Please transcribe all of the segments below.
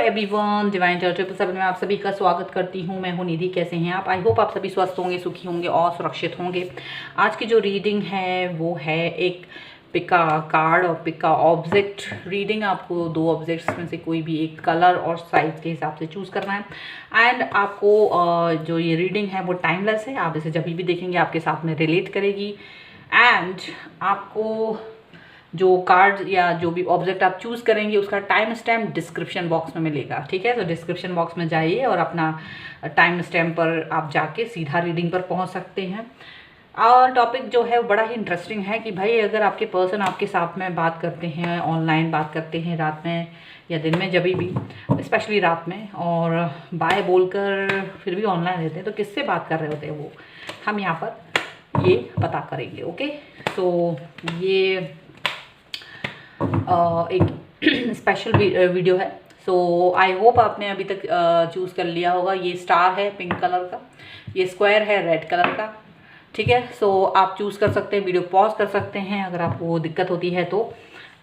Everyone, divine turtle पर सब में आप सभी का स्वागत करती हूँ। मैं हूँ निधि। कैसे हैं आप? आई होप आप सभी स्वस्थ होंगे, सुखी होंगे और सुरक्षित होंगे। आज की जो रीडिंग है वो है एक पिका कार्ड और पिका ऑब्जेक्ट रीडिंग। आपको दो ऑब्जेक्ट्स में से कोई भी एक कलर और साइज के हिसाब से चूज़ करना है। एंड आपको जो ये रीडिंग है वो टाइमलेस है। आप इसे जब भी देखेंगे आपके साथ में रिलेट करेगी। एंड आपको जो कार्ड या जो भी ऑब्जेक्ट आप चूज़ करेंगे उसका टाइम स्टैम्प डिस्क्रिप्शन बॉक्स में मिलेगा। ठीक है, तो डिस्क्रिप्शन बॉक्स में जाइए और अपना टाइम स्टैम्प पर आप जाके सीधा रीडिंग पर पहुंच सकते हैं। और टॉपिक जो है वो बड़ा ही इंटरेस्टिंग है कि भाई अगर आपके पर्सन आपके साथ में बात करते हैं, ऑनलाइन बात करते हैं रात में या दिन में, जब भी, स्पेशली रात में, और बाय बोलकर फिर भी ऑनलाइन रहते हैं, तो किससे बात कर रहे होते हैं वो हम यहाँ पर ये पता करेंगे। ओके, सो ये एक स्पेशल वीडियो है। सो आई होप आपने अभी तक चूज़ कर लिया होगा। ये स्टार है पिंक कलर का, ये स्क्वायर है रेड कलर का। ठीक है, सो आप चूज़ कर सकते हैं, वीडियो पॉज कर सकते हैं। अगर आपको दिक्कत होती है तो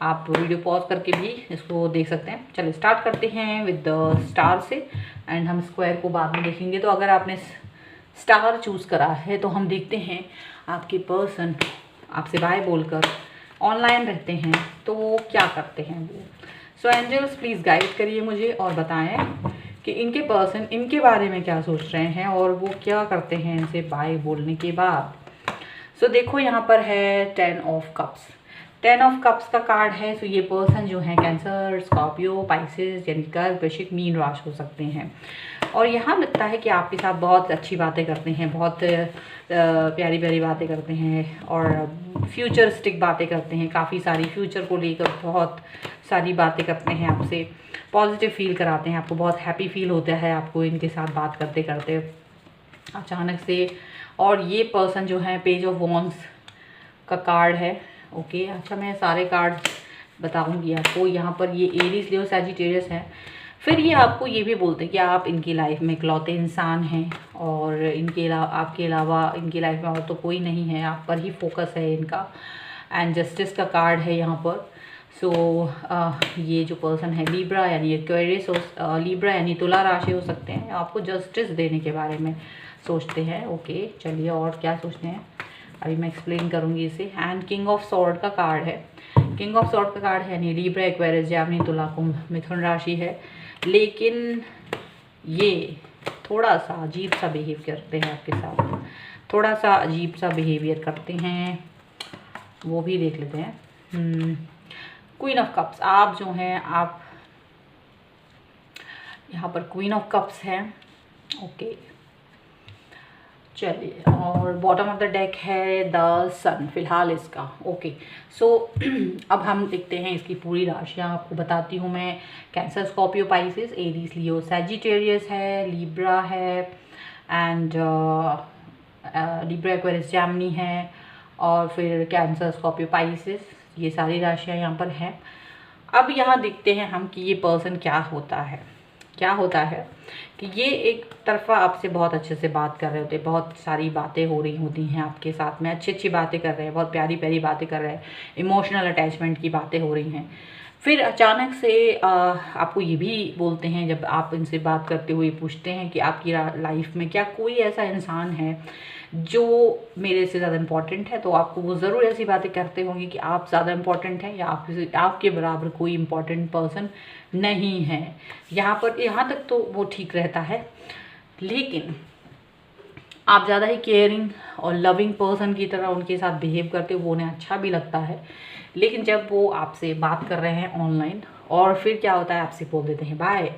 आप वीडियो पॉज करके भी इसको देख सकते हैं। चलिए स्टार्ट करते हैं विद द स्टार से, एंड हम स्क्वायर को बाद में देखेंगे। तो अगर आपने स्टार चूज़ करा है तो हम देखते हैं आपके पर्सन आपसे बाय बोलकर ऑनलाइन रहते हैं तो वो क्या करते हैं वो। सो एंजल्स प्लीज़ गाइड करिए मुझे और बताएं कि इनके पर्सन इनके बारे में क्या सोच रहे हैं और वो क्या करते हैं इनसे बाय बोलने के बाद। सो देखो यहाँ पर है 10 ऑफ कप्स। 10 ऑफ कप्स का कार्ड है। सो ये पर्सन जो है कैंसर, स्कॉर्पियो, पाइसेस यानी कर्क, वृश्चिक, मीन राशि हो सकते हैं। और यहाँ लगता है कि आपके साथ बहुत अच्छी बातें करते हैं, बहुत प्यारी प्यारी बातें करते हैं और फ्यूचरिस्टिक बातें करते हैं। काफ़ी सारी फ्यूचर को लेकर बहुत सारी बातें करते हैं, आपसे पॉजिटिव फील कराते हैं, आपको बहुत हैप्पी फील होता है आपको इनके साथ बात करते करते अचानक से। और ये पर्सन जो है पेज ऑफ वॉन्ड्स का कार्ड है। ओके, अच्छा मैं सारे कार्ड बताऊंगी आपको। यहाँ पर ये एरीज, लियो, सैजिटेरियस है। फिर ये आपको ये भी बोलते हैं कि आप इनकी लाइफ में इकलौते इंसान हैं और इनके अलावा आपके अलावा इनकी लाइफ में और तो कोई नहीं है, आप पर ही फोकस है इनका। एंड जस्टिस का कार्ड है यहाँ पर। सो ये जो पर्सन है लीब्रा यानी एक्वेरियस, लीब्रा यानी तुला राशि हो सकते हैं, आपको जस्टिस देने के बारे में सोचते हैं। ओके, चलिए और क्या सोचते हैं अभी मैं एक्सप्लेन करूँगी इसे। एंड किंग ऑफ सॉर्ड का कार्ड है। किंग ऑफ सॉर्ड का कार्ड है यानी लीब्रा, एक्वेरियस, जैमिनी, तुला, कुंभ, मिथुन राशि है। लेकिन ये थोड़ा सा अजीब सा बिहेव करते हैं आपके साथ, थोड़ा सा अजीब सा बिहेवियर करते हैं, वो भी देख लेते हैं। क्वीन ऑफ कप्स, आप जो हैं आप यहाँ पर क्वीन ऑफ कप्स हैं। ओके, चलिए, और बॉटम ऑफ द डेक है द सन फिलहाल इसका। ओके, सो अब हम देखते हैं इसकी पूरी राशियाँ आपको बताती हूँ मैं। कैंसर, स्कॉर्पियो, पाइसेस, एरीज, लियो, सैजिटेरियस है, लीब्रा है, एंड लीब्रा, एक्वेरियस, जैमिनी है, और फिर कैंसर, स्कॉर्पियो, पाइसेस, ये सारी राशियाँ यहाँ पर हैं। अब यहाँ देखते हैं हम कि ये पर्सन क्या होता है कि ये एक तरफा आपसे बहुत अच्छे से बात कर रहे होते हैं, बहुत सारी बातें हो रही होती हैं आपके साथ में, अच्छी अच्छी बातें कर रहे हैं, बहुत प्यारी प्यारी बातें कर रहे हैं, इमोशनल अटैचमेंट की बातें हो रही हैं। फिर अचानक से आपको ये भी बोलते हैं, जब आप इनसे बात करते हुए पूछते हैं कि आपकी लाइफ में क्या कोई ऐसा इंसान है जो मेरे से ज़्यादा इम्पॉर्टेंट है, तो आपको वो ज़रूर ऐसी बातें करते होंगे कि आप ज़्यादा इम्पॉर्टेंट हैं या आपके बराबर कोई इम्पॉर्टेंट पर्सन नहीं है। यहाँ तक तो वो ठीक रहता है, लेकिन आप ज़्यादा ही केयरिंग और लविंग पर्सन की तरह उनके साथ बिहेव करते हो, वो उन्हें अच्छा भी लगता है। लेकिन जब वो आपसे बात कर रहे हैं ऑनलाइन और फिर क्या होता है आपसे बोल देते हैं बाय,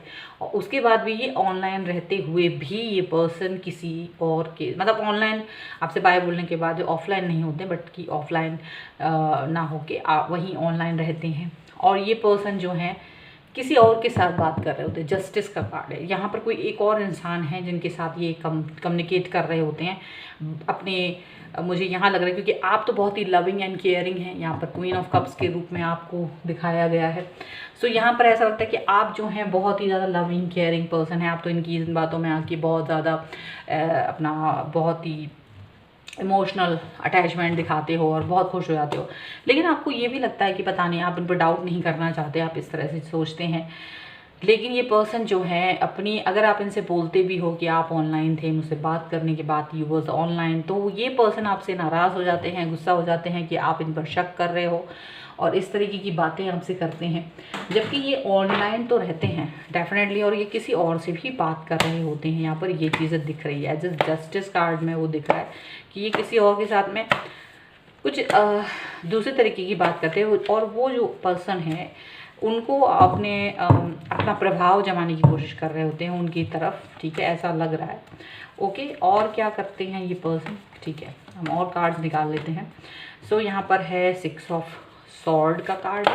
और उसके बाद भी ये ऑनलाइन रहते हुए भी ये पर्सन किसी और के, मतलब ऑनलाइन आपसे बाय बोलने के बाद जो ऑफलाइन नहीं होते बट कि ऑफलाइन ना होके वहीं ऑनलाइन रहते हैं, और ये पर्सन जो है किसी और के साथ बात कर रहे होते हैं। जस्टिस का कार्ड है। यहाँ पर कोई एक और इंसान है जिनके साथ ये कम्युनिकेट कर रहे होते हैं अपने, मुझे यहाँ लग रहा है क्योंकि आप तो बहुत ही लविंग एंड केयरिंग हैं, यहाँ पर क्वीन ऑफ कप्स के रूप में आपको दिखाया गया है। सो यहाँ पर ऐसा लगता है कि आप जो हैं बहुत ही ज़्यादा लविंग केयरिंग पर्सन है। आप तो इनकी इन बातों में आके बहुत ज़्यादा अपना बहुत ही इमोशनल अटैचमेंट दिखाते हो और बहुत खुश हो जाते हो। लेकिन आपको ये भी लगता है कि पता नहीं, आप इन पर डाउट नहीं करना चाहते, आप इस तरह से सोचते हैं लेकिन ये पर्सन जो है अपनी, अगर आप इनसे बोलते भी हो कि आप ऑनलाइन थे, मुझसे बात करने के बाद यू वाज ऑनलाइन, तो ये पर्सन आपसे नाराज़ हो जाते हैं, गुस्सा हो जाते हैं कि आप इन पर शक कर रहे हो और इस तरीके की बातें आपसे करते हैं। जबकि ये ऑनलाइन तो रहते हैं डेफिनेटली, और ये किसी और से भी बात कर रहे होते हैं। यहाँ पर ये चीज़ें दिख रही है, एज जस्टिस कार्ड में वो दिख रहा है कि ये किसी और के साथ में कुछ दूसरे तरीके की बात करते हैं, और वो जो पर्सन है उनको अपना प्रभाव जमाने की कोशिश कर रहे होते हैं उनकी तरफ, ठीक है, ऐसा लग रहा है। ओके, और क्या करते हैं ये पर्सन, ठीक है, हम और कार्ड्स निकाल लेते हैं। सो यहाँ पर है 6 ऑफ सॉर्ड का कार्ड,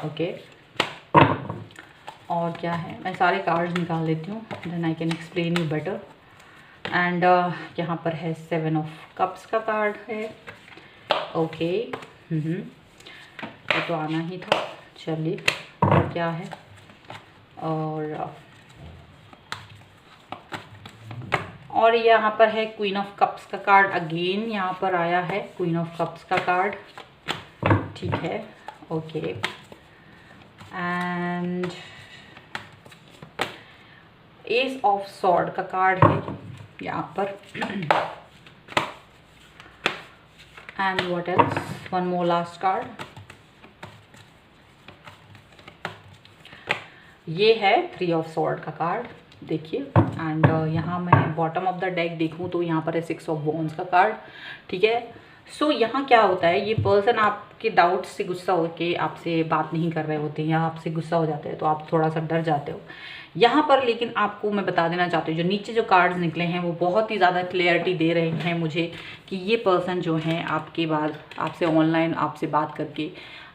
ओके, और क्या है, मैं सारे कार्ड्स निकाल लेती हूँ, then I can explain you better. And यहाँ पर है 7 ऑफ कप्स का कार्ड है, ओके, ये तो आना ही था, चलिए, और क्या है, और यहाँ पर है क्वीन ऑफ कप्स का कार्ड, अगेन यहाँ पर आया है क्वीन ऑफ कप्स का कार्ड, ठीक है, okay, and S of sword का कार्ड है यहाँ पर, and what else, one more last card, ये है 3 ऑफ सॉर्ड का कार्ड, देखिए। एंड यहाँ मैं बॉटम ऑफ द डेक देखूँ तो यहाँ पर है 6 ऑफ वॉन्ड्स का कार्ड, ठीक है। सो यहाँ क्या होता है, ये पर्सन आपके डाउट्स से गुस्सा होकर आपसे बात नहीं कर रहे होते हैं या आपसे गुस्सा हो जाते हैं, तो आप थोड़ा सा डर जाते हो यहाँ पर। लेकिन आपको मैं बता देना चाहती हूँ, जो नीचे जो कार्ड्स निकले हैं वो बहुत ही ज़्यादा क्लियरिटी दे रहे हैं मुझे कि ये पर्सन जो हैं आपके बाद आपसे ऑनलाइन आपसे बात करके,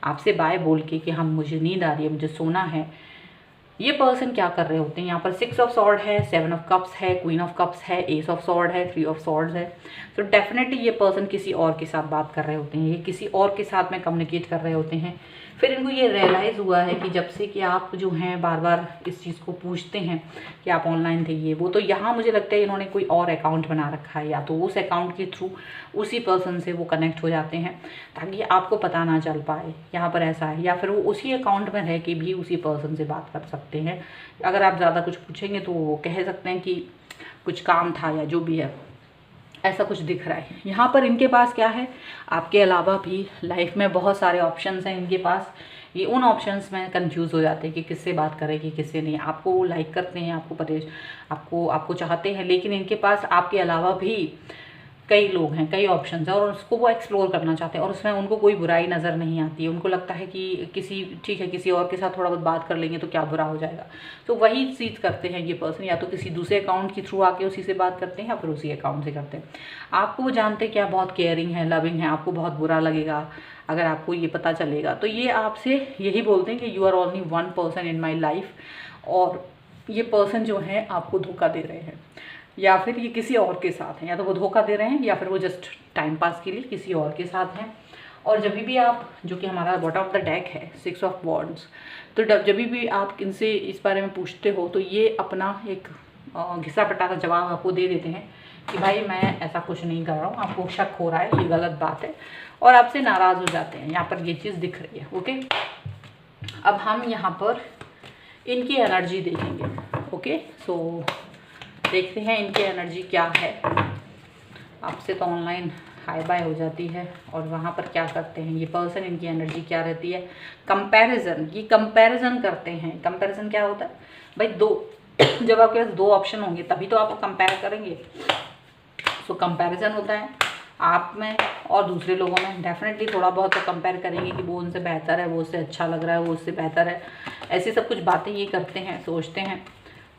आपसे बाय बोल के कि हम मुझे नींद आ रही है, मुझे सोना है, ये पर्सन क्या कर रहे होते हैं। यहाँ पर 6 ऑफ सॉर्ड है, 7 ऑफ कप्स है, क्वीन ऑफ कप्स है, एस ऑफ सॉर्ड है, 3 ऑफ सॉर्ड्स है। तो डेफिनेटली ये पर्सन किसी और के साथ बात कर रहे होते हैं, ये किसी और के साथ में कम्युनिकेट कर रहे होते हैं। फिर इनको ये रियलाइज़ हुआ है कि जब से कि आप जो हैं बार बार इस चीज़ को पूछते हैं कि आप ऑनलाइन थे ये वो, तो यहाँ मुझे लगता है इन्होंने कोई और अकाउंट बना रखा है, या तो उस अकाउंट के थ्रू उसी पर्सन से वो कनेक्ट हो जाते हैं ताकि आपको पता ना चल पाए, यहाँ पर ऐसा है। या फिर वो उसी अकाउंट में रह के भी उसी पर्सन से बात कर सकते हैं। अगर आप ज़्यादा कुछ पूछेंगे तो वो कह सकते हैं कि कुछ काम था या जो भी है, ऐसा कुछ दिख रहा है। यहाँ पर इनके पास क्या है, आपके अलावा भी लाइफ में बहुत सारे ऑप्शंस हैं इनके पास। ये उन ऑप्शंस में कंफ्यूज हो जाते हैं कि किससे बात करें कि किससे नहीं। आपको लाइक करते हैं, आपको चाहते हैं, लेकिन इनके पास आपके अलावा भी कई लोग हैं, कई ऑप्शंस हैं, और उसको वो एक्सप्लोर करना चाहते हैं, और उसमें उनको कोई बुराई नज़र नहीं आती है। उनको लगता है कि ठीक है किसी और के साथ थोड़ा बहुत बात कर लेंगे तो क्या बुरा हो जाएगा। तो वही चीज़ करते हैं ये पर्सन, या तो किसी दूसरे अकाउंट के थ्रू आके उसी से बात करते हैं या फिर उसी अकाउंट से करते हैं। आपको वो जानते हैं कि आप बहुत केयरिंग है, लविंग है, आपको बहुत बुरा लगेगा अगर आपको ये पता चलेगा। तो ये आपसे यही बोलते हैं कि you are only one person in my life, और ये पर्सन जो है आपको धोखा दे रहे हैं, या फिर ये किसी और के साथ हैं, या तो वो धोखा दे रहे हैं या फिर वो जस्ट टाइम पास के लिए किसी और के साथ हैं। और जब भी आप, जो कि हमारा बॉटम ऑफ द डेक है 6 ऑफ वॉन्ड्स, तो जब भी आप इनसे इस बारे में पूछते हो तो ये अपना एक घिसा पटा सा जवाब आपको दे देते हैं कि भाई मैं ऐसा कुछ नहीं कर रहा हूँ, आपको शक हो रहा है, ये गलत बात है, और आपसे नाराज़ हो जाते हैं। यहाँ पर ये चीज़ दिख रही है, ओके। अब हम यहाँ पर इनकी एनर्जी देखेंगे, ओके। सो देखते हैं इनकी एनर्जी क्या है। आपसे तो ऑनलाइन हाई बाय हो जाती है, और वहाँ पर क्या करते हैं ये पर्सन, इनकी एनर्जी क्या रहती है। कंपैरिजन, ये कंपैरिजन करते हैं। कंपैरिजन क्या होता है भाई, जब आपके पास 2 ऑप्शन होंगे तभी तो आप कंपेयर करेंगे। सो कंपैरिजन होता है आप में और दूसरे लोगों में। डेफिनेटली थोड़ा बहुत तो कंपेयर करेंगे कि वो उनसे बेहतर है, वो उससे अच्छा लग रहा है, वो उससे बेहतर है, ऐसी सब कुछ बातें ये करते हैं, सोचते हैं,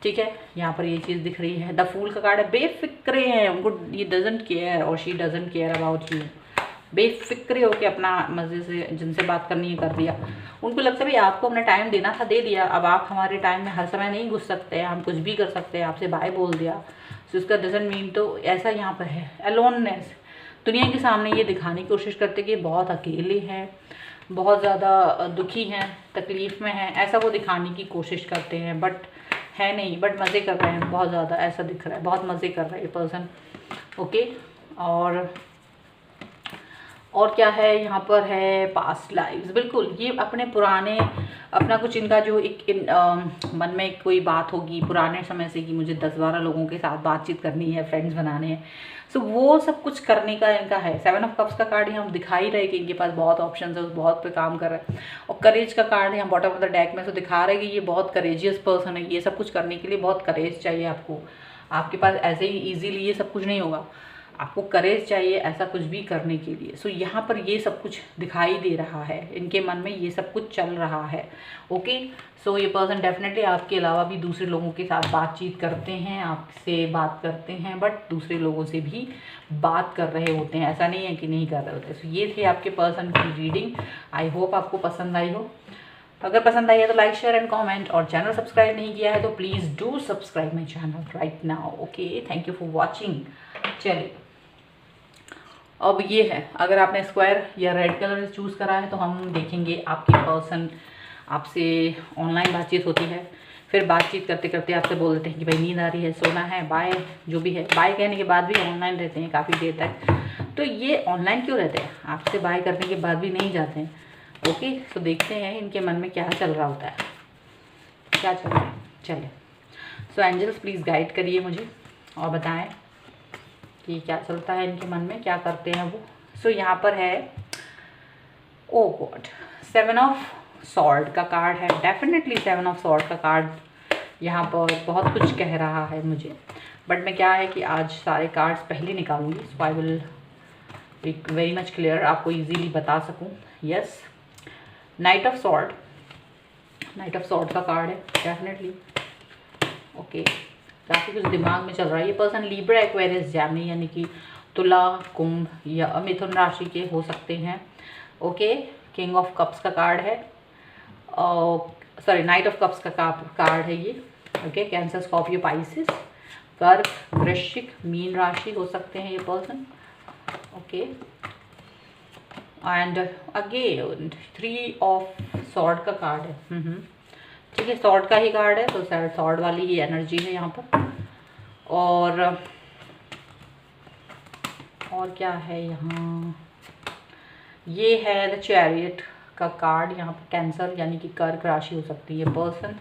ठीक है। यहाँ पर ये चीज़ दिख रही है। द फूल का कार्ड है, बेफिक्रे हैं, उनको ये डजंट केयर और she doesn't care about you. Befikre होके अपना मज़े से जिनसे बात करनी है कर दिया। उनको लगता है भाई आपको हमने टाइम देना था, दे दिया, अब आप हमारे टाइम में हर समय नहीं घुस सकते, हम कुछ भी कर सकते हैं, आपसे बाय बोल दिया, तो उसका डजंट मीन। तो ऐसा यहाँ पर है। अलोननेस, दुनिया के सामने ये दिखाने की कोशिश करते कि बहुत अकेले हैं, बहुत ज़्यादा दुखी हैं, तकलीफ़ में हैं, ऐसा वो दिखाने की कोशिश करते हैं, बट है नहीं, बट मज़े कर रहे हैं बहुत ज़्यादा, ऐसा दिख रहा है, बहुत मज़े कर रहा है ये पर्सन, ओके। और और क्या है यहाँ पर है पास्ट लाइव्स। बिल्कुल ये अपने पुराने अपना कुछ इनका जो मन में कोई बात होगी पुराने समय से कि मुझे 10-12 लोगों के साथ बातचीत करनी है, फ्रेंड्स बनाने हैं, सो वो सब कुछ करने का इनका है। 7 ऑफ कप्स का कार्ड यहाँ हम दिखा ही रहे कि इनके पास बहुत ऑप्शन है, बहुत पे काम कर रहा है। और करेज का कार्ड यहाँ बॉटम ऑफ द डेक में तो दिखा रहे हैं कि ये बहुत करेजियस पर्सन है। ये सब कुछ करने के लिए बहुत करेज चाहिए आपको। आपके पास ऐसे ही ईजीली ये सब कुछ नहीं होगा, आपको करेज चाहिए ऐसा कुछ भी करने के लिए। सो यहाँ पर ये सब कुछ दिखाई दे रहा है, इनके मन में ये सब कुछ चल रहा है। ओके, सो ये पर्सन डेफिनेटली आपके अलावा भी दूसरे लोगों के साथ बातचीत करते हैं, आपसे बात करते हैं, बट दूसरे लोगों से भी बात कर रहे होते हैं, ऐसा नहीं है कि नहीं कर रहे होते। सो ये थे आपके पर्सन की रीडिंग। आई होप आपको पसंद आई हो। अगर पसंद आई है तो लाइक शेयर एंड कमेंट, और चैनल सब्सक्राइब नहीं किया है तो please do subscribe my channel right now. Okay, thank you for watching. चलिए अब ये है, अगर आपने स्क्वायर या रेड कलर चूज़ करा है तो हम देखेंगे आपके पर्सन आपसे ऑनलाइन बातचीत होती है, फिर बातचीत करते करते आपसे बोल देते हैं कि भाई नींद आ रही है, सोना है, बाय, जो भी है। बाय कहने के बाद भी ऑनलाइन रहते हैं काफ़ी देर तक। तो ये ऑनलाइन क्यों रहते हैं? आपसे बाय करने के बाद भी नहीं जाते हैं। ओके, तो देखते हैं इनके मन में क्या चल रहा होता है, क्या चल रहा है। चलिए, सो एंजल्स प्लीज़ गाइड करिए मुझे और बताएं कि क्या चलता है इनके मन में, क्या करते हैं वो। सो यहाँ पर है ओ गॉड 7 ऑफ सॉर्ड का कार्ड है। डेफिनेटली 7 ऑफ सॉर्ड का कार्ड यहाँ पर बहुत कुछ कह रहा है मुझे, बट मैं क्या है कि आज सारे कार्ड्स पहले निकालूंगी, so I will be very much clear, आपको इजीली बता सकूँ। Yes, knight of sword, knight of sword का कार्ड है डेफिनेटली। ओके, काफ़ी कुछ दिमाग में चल रहा है। ये पर्सन लिब्रा, एक्वेरियस, जेमिनी यानी कि तुला, कुंभ या मिथुन राशि के हो सकते हैं। ओके, किंग ऑफ कप्स का कार्ड है, सॉरी नाइट ऑफ कप्स का कार्ड है ये। ओके, कैंसर, स्कॉर्पियो, पाइसिस, कर्क, वृश्चिक, मीन राशि हो सकते हैं ये person. Okay, and again 3 of sword का कार्ड है। ठीक है, सॉर्ड का ही कार्ड है तो शायद सॉर्ड वाली ही एनर्जी है यहाँ पर। और क्या है यहाँ, ये है द चैरियट का कार्ड यहाँ पर। कैंसर यानी कि कर्क राशि हो सकती है person.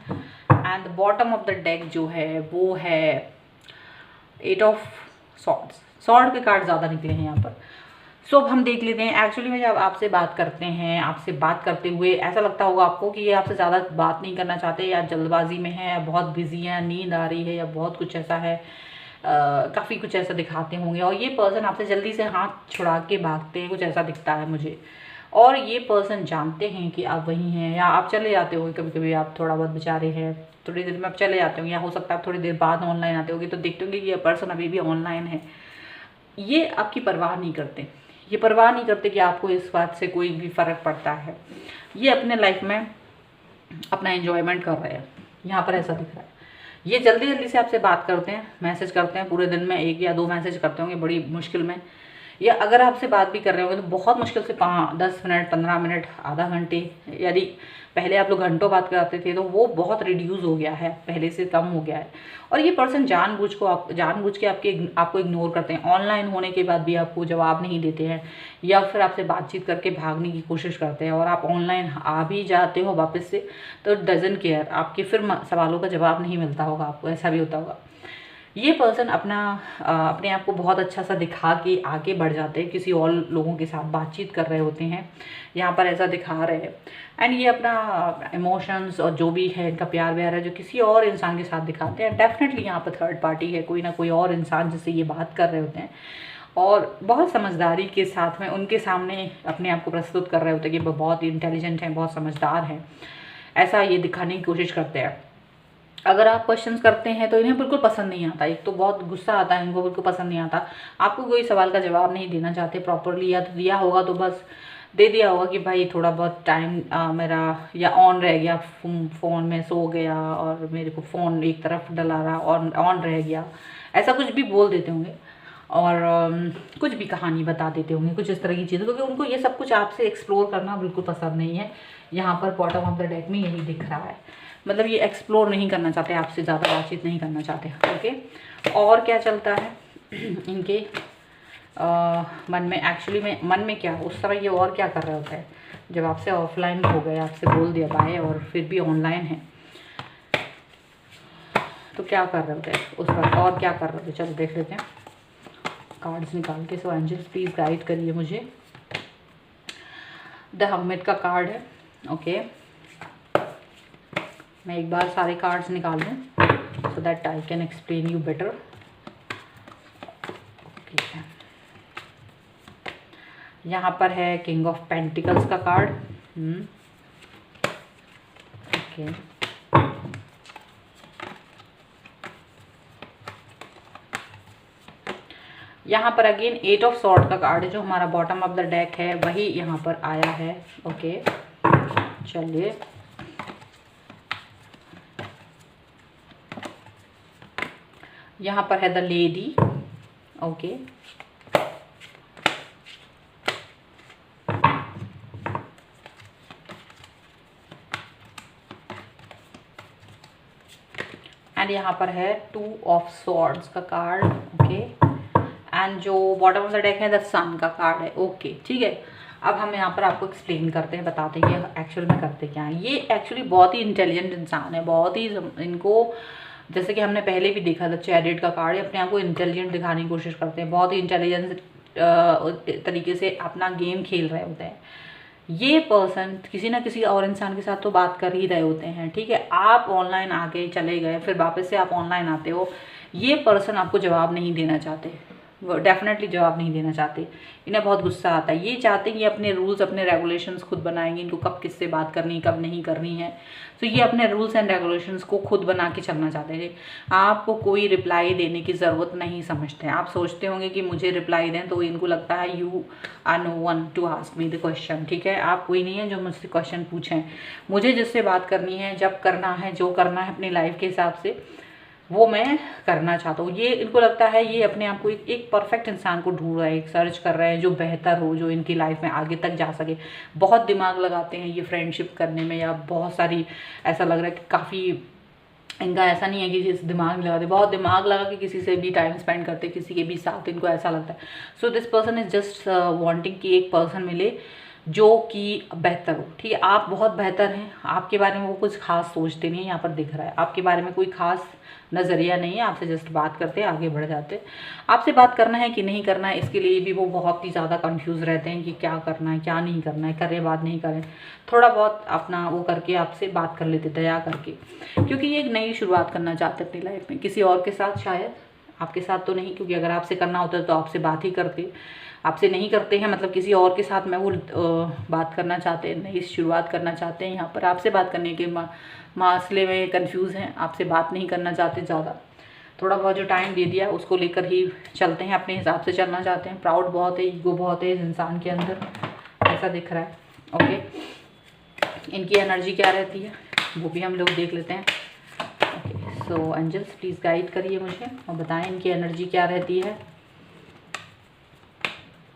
And the bottom of the deck जो है वो है 8 ऑफ सॉर्ड्स। सॉर्ड के कार्ड ज़्यादा निकले हैं यहाँ पर। सो अब हम देख लेते हैं। एक्चुअली में जब आपसे बात करते हैं, आपसे बात करते हुए ऐसा लगता होगा आपको कि ये आपसे ज़्यादा बात नहीं करना चाहते, या जल्दबाजी में है, या बहुत बिजी हैं, नींद आ रही है, या बहुत कुछ ऐसा है, काफ़ी कुछ ऐसा दिखाते होंगे। और ये पर्सन आपसे जल्दी से हाथ छुड़ा के भागते हैं, कुछ ऐसा दिखता है मुझे। और ये पर्सन जानते हैं कि आप वहीं हैं, या आप चले जाते होंगे कभी कभी, आप थोड़ा बहुत बेचारे हैं, थोड़ी देर में आप चले जाते होंगे, या हो सकता है आप थोड़ी देर बाद ऑनलाइन आते होंगे तो देखते होंगे कि ये पर्सन अभी भी ऑनलाइन है। ये आपकी परवाह नहीं करते, ये परवाह नहीं करते कि आपको इस बात से कोई भी फ़र्क पड़ता है। ये अपने लाइफ में अपना एंजॉयमेंट कर रहे हैं, यहाँ पर ऐसा दिख रहा है। ये जल्दी जल्दी से आपसे बात करते हैं, मैसेज करते हैं, पूरे दिन में 1 या 2 मैसेज करते होंगे बड़ी मुश्किल में, या अगर आपसे बात भी कर रहे होंगे तो बहुत मुश्किल से 10 मिनट, 15 मिनट, आधा घंटे। यदि पहले आप लोग घंटों बात कराते थे तो वो बहुत रिड्यूस हो गया है, पहले से कम हो गया है। और ये पर्सन जानबूझ के आपको इग्नोर करते हैं। ऑनलाइन होने के बाद भी आपको जवाब नहीं देते हैं, या फिर आपसे बातचीत करके भागने की कोशिश करते हैं। और आप ऑनलाइन आ भी जाते हो वापस से तो डजंट केयर, आपके फिर सवालों का जवाब नहीं मिलता होगा आपको, ऐसा भी होता होगा। ये पर्सन अपने आप को बहुत अच्छा सा दिखा के आगे बढ़ जाते हैं, किसी और लोगों के साथ बातचीत कर रहे होते हैं, यहाँ पर ऐसा दिखा रहे हैं। एंड ये अपना इमोशंस और जो भी है इनका प्यार व्यार है जो किसी और इंसान के साथ दिखाते हैं। डेफिनेटली यहाँ पर थर्ड पार्टी है, कोई ना कोई और इंसान जिससे ये बात कर रहे होते हैं, और बहुत समझदारी के साथ में उनके सामने अपने आप को प्रस्तुत कर रहे होते हैं कि वो बहुत इंटेलिजेंट हैं, बहुत समझदार हैं, ऐसा ये दिखाने की कोशिश करते हैं। अगर आप क्वेश्चंस करते हैं तो इन्हें बिल्कुल पसंद नहीं आता, एक तो बहुत गुस्सा आता है इनको, बिल्कुल पसंद नहीं आता। आपको कोई सवाल का जवाब नहीं देना चाहते प्रॉपरली, या तो दिया होगा तो बस दे दिया होगा कि भाई थोड़ा बहुत टाइम मेरा या ऑन रह गया, फ़ोन में सो गया और मेरे को फ़ोन एक तरफ डला रहा और ऑन रह गया, ऐसा कुछ भी बोल देते होंगे। और कुछ भी कहानी बता देते होंगे, कुछ इस तरह की चीज़ें, क्योंकि उनको ये सब कुछ आपसे एक्सप्लोर करना बिल्कुल पसंद नहीं है। यहाँ पर बॉटम ऑफ द डेक में यही दिख रहा है, मतलब ये एक्सप्लोर नहीं करना चाहते, आपसे ज़्यादा बातचीत नहीं करना चाहते। ओके, और क्या चलता है इनके मन में एक्चुअली में मन में क्या उस समय ये और क्या कर रहे होते हैं जब आपसे ऑफलाइन हो गए, आपसे बोल दिया बाय और फिर भी ऑनलाइन है, तो क्या कर रहे होते हैं उस वक्त और क्या कर रहे होते? चलो देख लेते हैं कार्ड्स निकाल के। सो एंजल्स प्लीज़ गाइड करिए मुझे। द हर्मिट का कार्ड है। ओके, मैं एक बार सारे कार्ड्स निकाल लूँ so that I can explain you better. Okay, यहाँ पर है किंग ऑफ पेंटिकल्स का कार्ड। ओके, यहाँ पर अगेन 8 ऑफ सॉर्ड का कार्ड है, जो हमारा बॉटम ऑफ द डेक है वही यहाँ पर आया है। ओके, चलिए यहाँ पर है द लेडी। ओके, एंड यहाँ पर है 2 ऑफ सॉर्ड्स का कार्ड। ओके, एंड जो बॉटम ऑफ द डेक है द सन का कार्ड है। ओके, ठीक है, अब हम यहाँ पर आपको एक्सप्लेन करते हैं, बताते हैं कि एक्चुअल में करते क्या हैं। ये एक्चुअली बहुत ही इंटेलिजेंट इंसान है, बहुत ही इनको, जैसे कि हमने पहले भी देखा था चैरियट का कार्ड, अपने आप को इंटेलिजेंट दिखाने की कोशिश करते हैं, बहुत ही इंटेलिजेंस तरीके से अपना गेम खेल रहे होते हैं। ये पर्सन किसी ना किसी और इंसान के साथ तो बात कर ही रहे होते हैं, ठीक है। आप ऑनलाइन आके चले गए, फिर वापस से आप ऑनलाइन आते हो, ये पर्सन आपको जवाब नहीं देना चाहते, वो डेफिनेटली जवाब नहीं देना चाहते, इन्हें बहुत गुस्सा आता है। ये चाहते हैं कि अपने रूल्स अपने रेगुलेशंस खुद बनाएंगे, इनको कब किससे बात करनी है कब नहीं करनी है, तो ये अपने रूल्स एंड रेगुलेशंस को खुद बना के चलना चाहते हैं। आपको कोई रिप्लाई देने की ज़रूरत नहीं समझते हैं। आप सोचते होंगे कि मुझे रिप्लाई दें, तो इनको लगता है you are no one to ask me the question, ठीक है। आप कोई नहीं है जो मुझसे क्वेश्चन पूछें, मुझे जिससे बात करनी है, जब करना है, जो करना है अपनी लाइफ के हिसाब से वो मैं करना चाहता हूँ। ये इनको लगता है ये अपने आप को एक परफेक्ट इंसान को ढूंढ रहे हैं, एक सर्च कर रहे हैं जो बेहतर हो, जो इनकी लाइफ में आगे तक जा सके। बहुत दिमाग लगाते हैं ये फ्रेंडशिप करने में, या बहुत सारी ऐसा लग रहा है कि काफ़ी इनका ऐसा नहीं है कि जिस दिमाग लगाते, बहुत दिमाग लगा के किसी से भी टाइम स्पेंड करते, किसी के भी साथ, इनको ऐसा लगता है। So this person is just wanting कि एक पर्सन मिले जो कि बेहतर हो, ठीक है। आप बहुत बेहतर हैं, आपके बारे में वो कुछ खास सोचते नहीं है, यहाँ पर दिख रहा है आपके बारे में कोई खास नज़रिया नहीं है, आपसे जस्ट बात करते हैं, आगे बढ़ जाते हैं। आपसे बात करना है कि नहीं करना है, इसके लिए भी वो बहुत ही ज़्यादा कंफ्यूज रहते हैं कि क्या करना है क्या नहीं करना है, करें बात नहीं करें, थोड़ा बहुत अपना वो करके आपसे बात कर लेते दया करके, क्योंकि ये एक नई शुरुआत करना चाहते हैं अपनी लाइफ में, किसी और के साथ, शायद आपके साथ तो नहीं, क्योंकि अगर आपसे करना होता तो आपसे बात ही करते, आपसे नहीं करते हैं, मतलब किसी और के साथ में वो बात करना चाहते हैं, नई शुरुआत करना चाहते हैं। यहाँ पर आपसे बात करने के मसले में कंफ्यूज हैं, आपसे बात नहीं करना चाहते ज़्यादा, थोड़ा बहुत जो टाइम दे दिया उसको लेकर ही चलते हैं, अपने हिसाब से चलना चाहते हैं। प्राउड बहुत है, ईगो बहुत है इस इंसान के अंदर, ऐसा दिख रहा है। ओके, इनकी एनर्जी क्या रहती है वो भी हम लोग देख लेते हैं। Okay, so angels please guide करिए मुझे और बताएं इनकी एनर्जी क्या रहती है।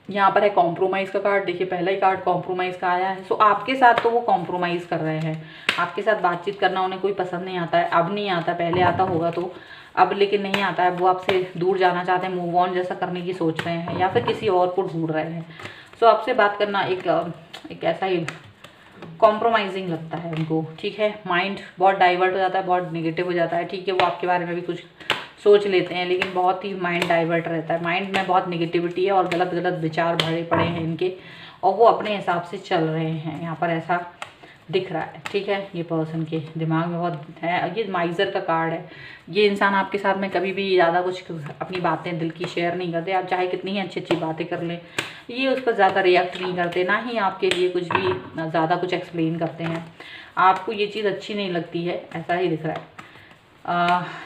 यहाँ पर है कॉम्प्रोमाइज़ का कार्ड, देखिए पहला ही कार्ड कॉम्प्रोमाइज़ का आया है। सो आपके साथ तो वो कॉम्प्रोमाइज़ कर रहे हैं, आपके साथ बातचीत करना उन्हें कोई पसंद नहीं आता है, अब नहीं आता, पहले आता होगा तो अब लेकिन नहीं आता है। वो आपसे दूर जाना चाहते हैं, मूव ऑन जैसा करने की सोच रहे हैं, या फिर किसी और को ढूंढ रहे हैं। सो आपसे बात करना एक ऐसा ही कॉम्प्रोमाइजिंग लगता है उनको, ठीक है। माइंड बहुत डाइवर्ट हो जाता है, बहुत नेगेटिव हो जाता है, ठीक है। वो आपके बारे में भी कुछ सोच लेते हैं, लेकिन बहुत ही माइंड डाइवर्ट रहता है, माइंड में बहुत नेगेटिविटी है और गलत गलत विचार भरे पड़े हैं इनके, और वो अपने हिसाब से चल रहे हैं, यहाँ पर ऐसा दिख रहा है, ठीक है। ये पर्सन के दिमाग में बहुत है। ये माइजर का कार्ड है, ये इंसान आपके साथ में कभी भी ज़्यादा कुछ अपनी बातें दिल की शेयर नहीं करते, आप चाहे कितनी ही अच्छी अच्छी बातें कर लें, ये उस पर ज़्यादा रिएक्ट नहीं करते, ना ही आपके लिए कुछ भी ज़्यादा कुछ एक्सप्लेन करते हैं। आपको ये चीज़ अच्छी नहीं लगती है, ऐसा ही दिख रहा है।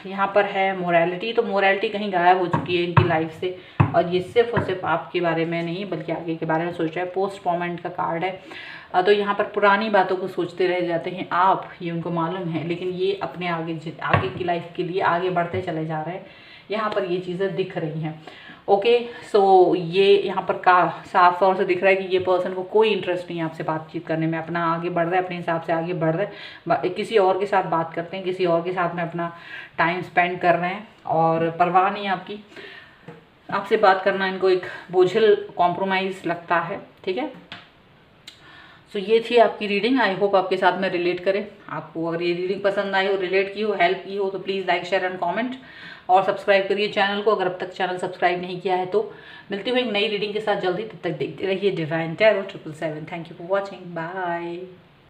यहाँ पर है मोरालिटी, तो मोरालिटी कहीं गायब हो चुकी है इनकी लाइफ से, और ये सिर्फ और सिर्फ आपके बारे में नहीं बल्कि आगे के बारे में सोच रहा है। पोस्टपोनमेंट का कार्ड है, तो यहाँ पर पुरानी बातों को सोचते रह जाते हैं आप, ये उनको मालूम है, लेकिन ये अपने आगे की लाइफ के लिए आगे बढ़ते चले जा रहे हैं। यहाँ पर ये चीज़ें दिख रही हैं। ओके, सो ये यहाँ पर साफ तौर से दिख रहा है कि ये पर्सन को कोई इंटरेस्ट नहीं है आपसे बातचीत करने में, अपना आगे बढ़ रहा है, अपने हिसाब से आगे बढ़ रहा है, किसी और के साथ बात करते हैं, किसी और के साथ में अपना टाइम स्पेंड कर रहे हैं और परवाह नहीं है आपकी। आपसे बात करना इनको एक बोझिल कॉम्प्रोमाइज़ लगता है, ठीक है। सो ये थी आपकी रीडिंग। आई होप आपके साथ में रिलेट करें। आपको अगर ये रीडिंग पसंद आई हो, रिलेट की हो, हेल्प की हो, तो please like, share and comment और सब्सक्राइब करिए चैनल को अगर अब तक चैनल सब्सक्राइब नहीं किया है तो। मिलती हुई एक नई रीडिंग के साथ जल्दी, तब तक देखते रहिए Divine Tarot 777। Thank you for watching, bye.